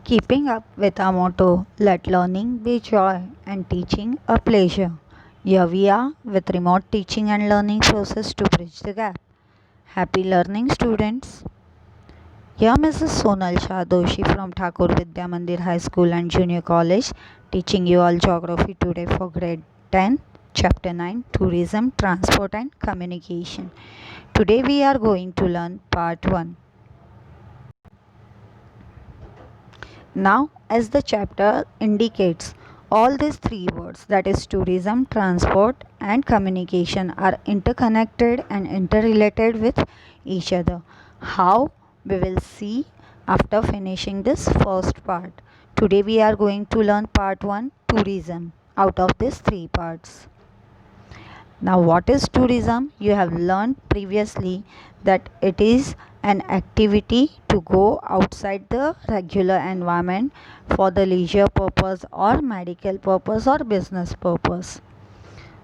Keeping up with our motto, let learning be joy and teaching a pleasure. Here we are with remote teaching and learning process to bridge the gap. Happy learning, students. Here Mrs. Sonal Shah Doshi from Thakur Vidya Mandir High School and Junior College teaching you all geography today for grade 10, chapter 9, tourism, transport and communication. Today we are going to learn part 1. Now, as the chapter indicates, all these three words, that is tourism, transport and communication, are interconnected and interrelated with each other. How? We will see after finishing this first part. Today we are going to learn part 1, tourism, out of these three parts. Now, what is tourism? You have learned previously that it is an activity to go outside the regular environment for the leisure purpose or medical purpose or business purpose.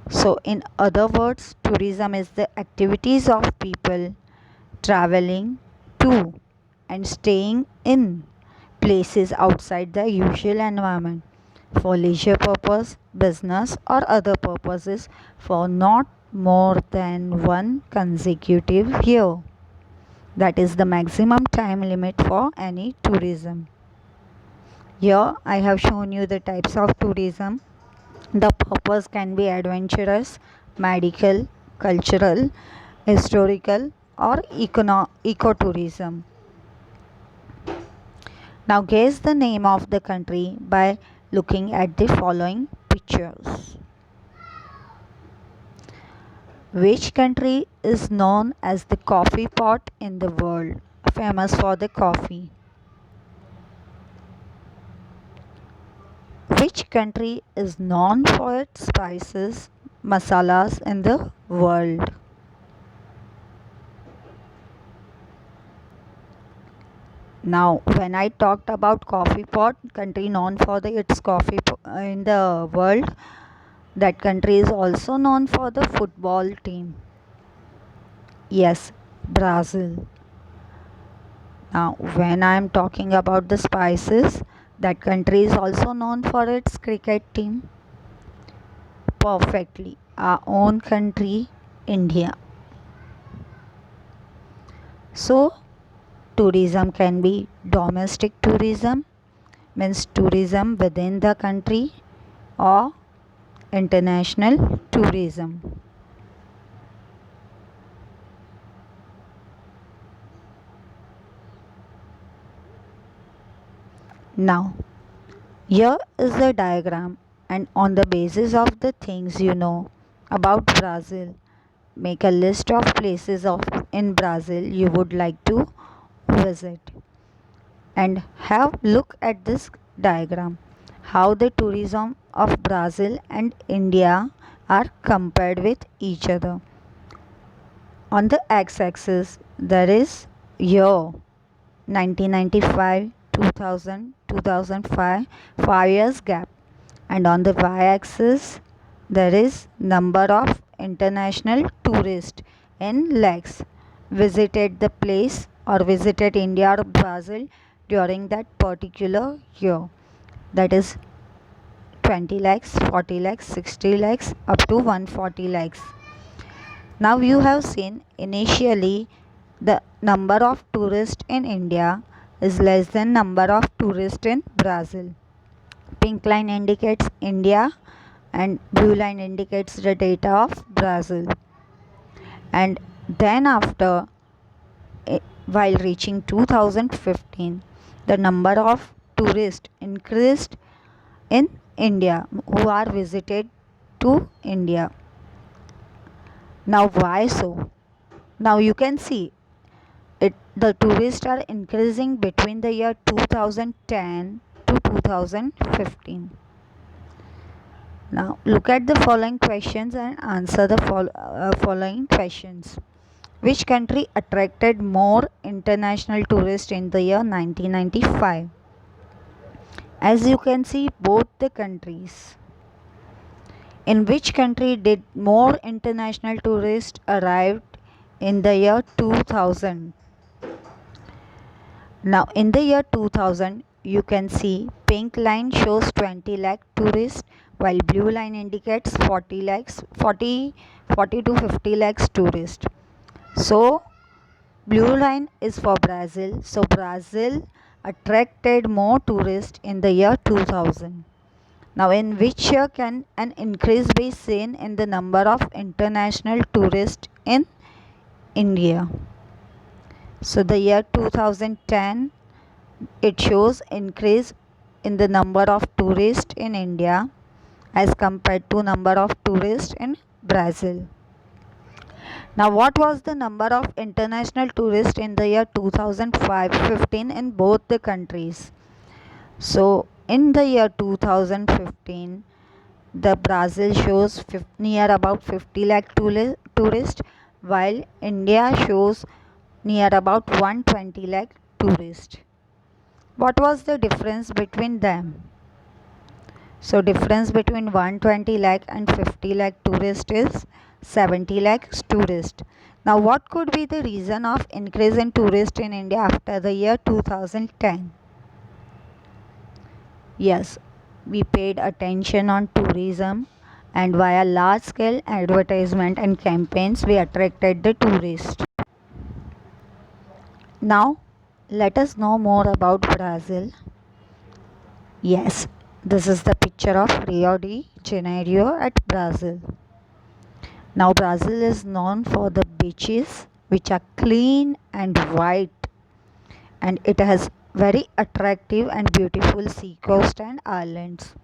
So, in other words, tourism is the activities of people traveling to and staying in places outside the usual environment for leisure purpose, business or other purposes for not more than one consecutive year. That is the maximum time limit for any tourism. Here I have shown you the types of tourism. The purpose can be adventurous, medical, cultural, historical or ecotourism. Now guess the name of the country by looking at the following pictures. Which country is known as the coffee pot in the world, famous for the coffee? Which country is known for its spices, masalas in the world? Now, when I talked about coffee pot, country known for its coffee in the world, that country is also known for the football team. Yes, Brazil. Now, when I am talking about the spices, that country is also known for its cricket team. Perfectly. Our own country, India. So, tourism can be domestic tourism, means tourism within the country, or international tourism. Now, here is the diagram, and on the basis of the things you know about Brazil, make a list of places in Brazil you would like to visit, and have look at this diagram how the tourism of Brazil and India are compared with each other. On the x-axis there is year 1995, 2000, 2005, 5 years gap, and on the y-axis there is number of international tourists in lakhs visited the place or visited India or Brazil during that particular year, that is 20 lakhs, 40 lakhs, 60 lakhs up to 140 lakhs. Now you have seen initially the number of tourists in India is less than number of tourists in Brazil. Pink line indicates India and blue line indicates the data of Brazil. And then after, while reaching 2015, the number of tourists increased in India who are visited to India. Now why so? Now you can see the tourists are increasing between the year 2010 to 2015. Now look at the following questions and answer the following questions. Which country attracted more international tourists in the year 1995? As you can see, both the countries. In which country did more international tourists arrive in the year 2000? Now, in the year 2000, you can see pink line shows 20 lakh tourists, while blue line indicates 40 lakhs, 40 to 50 lakhs tourists. So blue line is for Brazil. So Brazil attracted more tourists in the year 2000. Now, in which year can an increase be seen in the number of international tourists in India? So the year 2010, it shows increase in the number of tourists in India as compared to number of tourists in Brazil. Now, what was the number of international tourists in the year 2015 in both the countries? So, in the year 2015, the Brazil shows near about 50 lakh tourists, while India shows near about 120 lakh tourists. What was the difference between them? So difference between 120 lakh and 50 lakh tourists is 70 lakh tourists. Now what could be the reason of increase in tourists in India after the year 2010? Yes, we paid attention on tourism, and via large scale advertisement and campaigns we attracted the tourists. Now let us know more about Brazil. Yes, this is the picture of Rio de Janeiro at Brazil. Now Brazil is known for the beaches which are clean and white, and it has very attractive and beautiful sea coast and islands.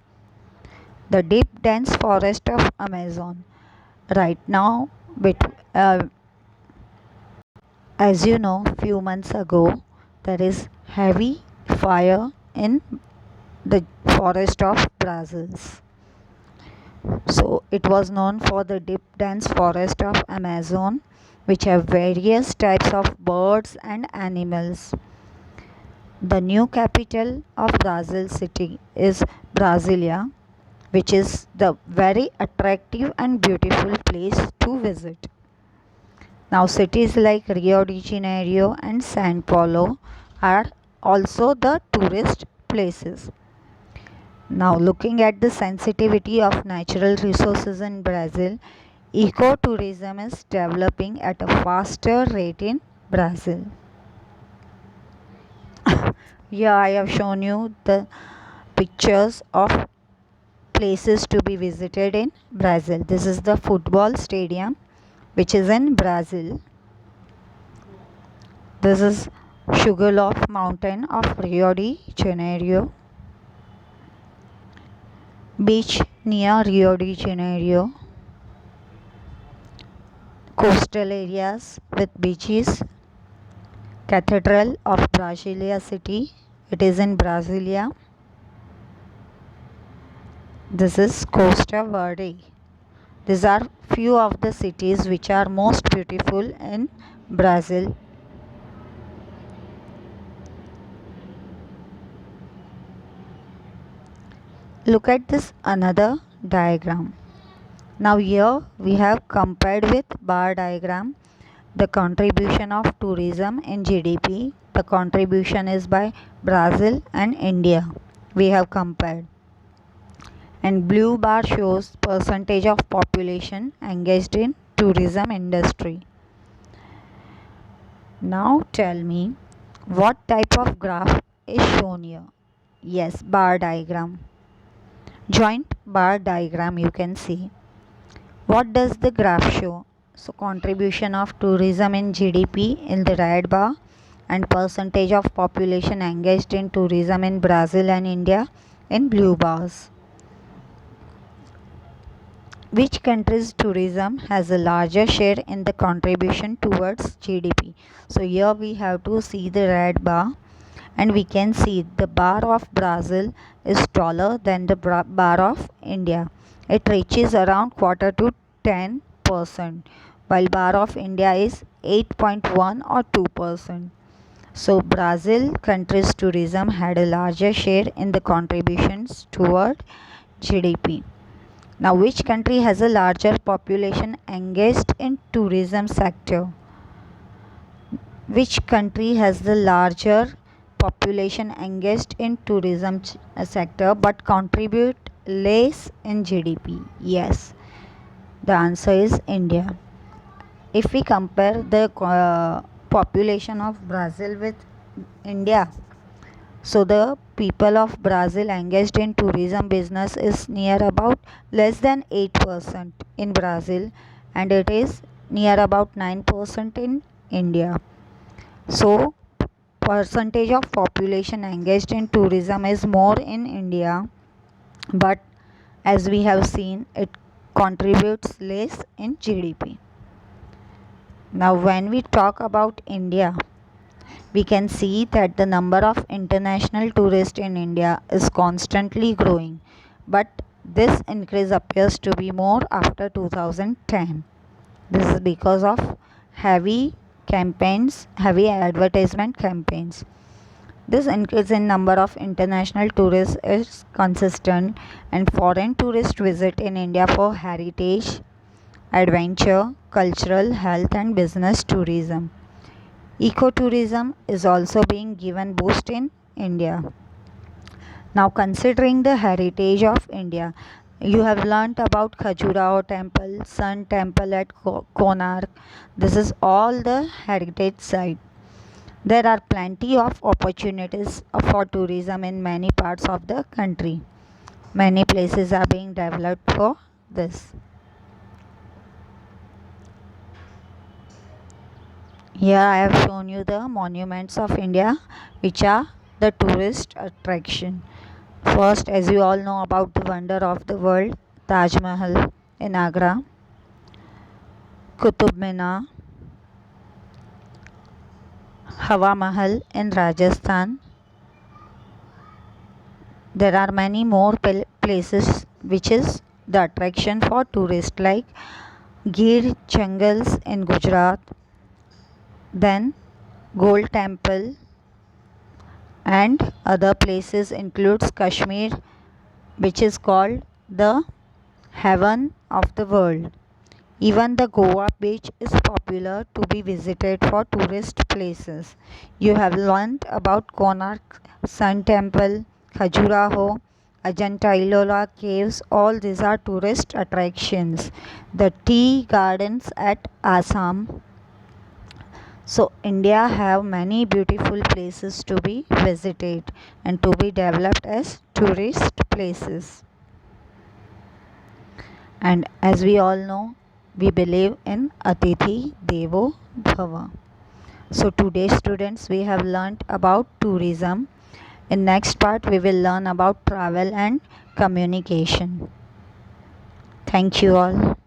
The deep dense forest of Amazon. Right now, uh, as you know, few months ago, there is heavy fire in the forest of Brazil. So it was known for the deep dense forest of Amazon, which have various types of birds and animals. The new capital of Brazil city is Brasilia, which is the very attractive and beautiful place to visit. Now cities like Rio de Janeiro and Sao Paulo are also the tourist places. Now looking at the sensitivity of natural resources in Brazil, ecotourism is developing at a faster rate in Brazil. Here I have shown you the pictures of places to be visited in Brazil. This is the football stadium which is in Brazil. This is Sugarloaf Mountain of Rio de Janeiro. Beach near Rio de Janeiro. Coastal areas with beaches. Cathedral of Brasilia city. It is in Brasilia. This is Costa Verde. These are few of the cities which are most beautiful in Brazil. Look at this another diagram. Now here we have compared with bar diagram the contribution of tourism in GDP. The contribution is by Brazil and India. We have compared. And blue bar shows percentage of population engaged in tourism industry. Now tell me what type of graph is shown here. Yes, bar diagram. Joint bar diagram you can see. What does the graph show? So contribution of tourism in GDP in the red bar and percentage of population engaged in tourism in Brazil and India in blue bars. Which country's tourism has a larger share in the contribution towards GDP? So here we have to see the red bar, and we can see the bar of Brazil is taller than the bar of India. It reaches around quarter to 10%, while bar of India is 8.1 or 2%. So Brazil country's tourism had a larger share in the contributions toward GDP. Now which country has a larger population engaged in tourism sector? Which country has the larger population engaged in tourism sector but contribute less in GDP? Yes, the answer is India. If we compare the population of Brazil with India, so the people of Brazil engaged in tourism business is near about less than 8% in Brazil, and it is near about 9% in India. So percentage of population engaged in tourism is more in India, but as we have seen, it contributes less in GDP. Now when we talk about India, we can see that the number of international tourists in India is constantly growing, but this increase appears to be more after 2010. This is because of heavy advertisement campaigns. This increase in number of international tourists is consistent, and foreign tourists visit in India for heritage, adventure, cultural, health and business tourism. Ecotourism is also being given boost in India. Now considering the heritage of India, you have learnt about Khajuraho temple, Sun temple at Konark. This is all the heritage site. There are plenty of opportunities for tourism in many parts of the country. Many places are being developed for this. Here I have shown you the monuments of India, which are the tourist attraction. First, as you all know about the wonder of the world, Taj Mahal in Agra, Qutub Minar, Hawa Mahal in Rajasthan. There are many more places which is the attraction for tourists like Gir jungles in Gujarat, then Gold Temple, and other places includes Kashmir, which is called the heaven of the world. Even the Goa beach is popular to be visited for tourist places. You have learned about Konark Sun Temple, Khajuraho, Ajanta Ellora caves. All these are tourist attractions. The tea gardens at Assam. So India have many beautiful places to be visited and to be developed as tourist places. And as we all know, we believe in Atithi Devo Bhava. So today students, we have learnt about tourism. In next part we will learn about travel and communication. Thank you all.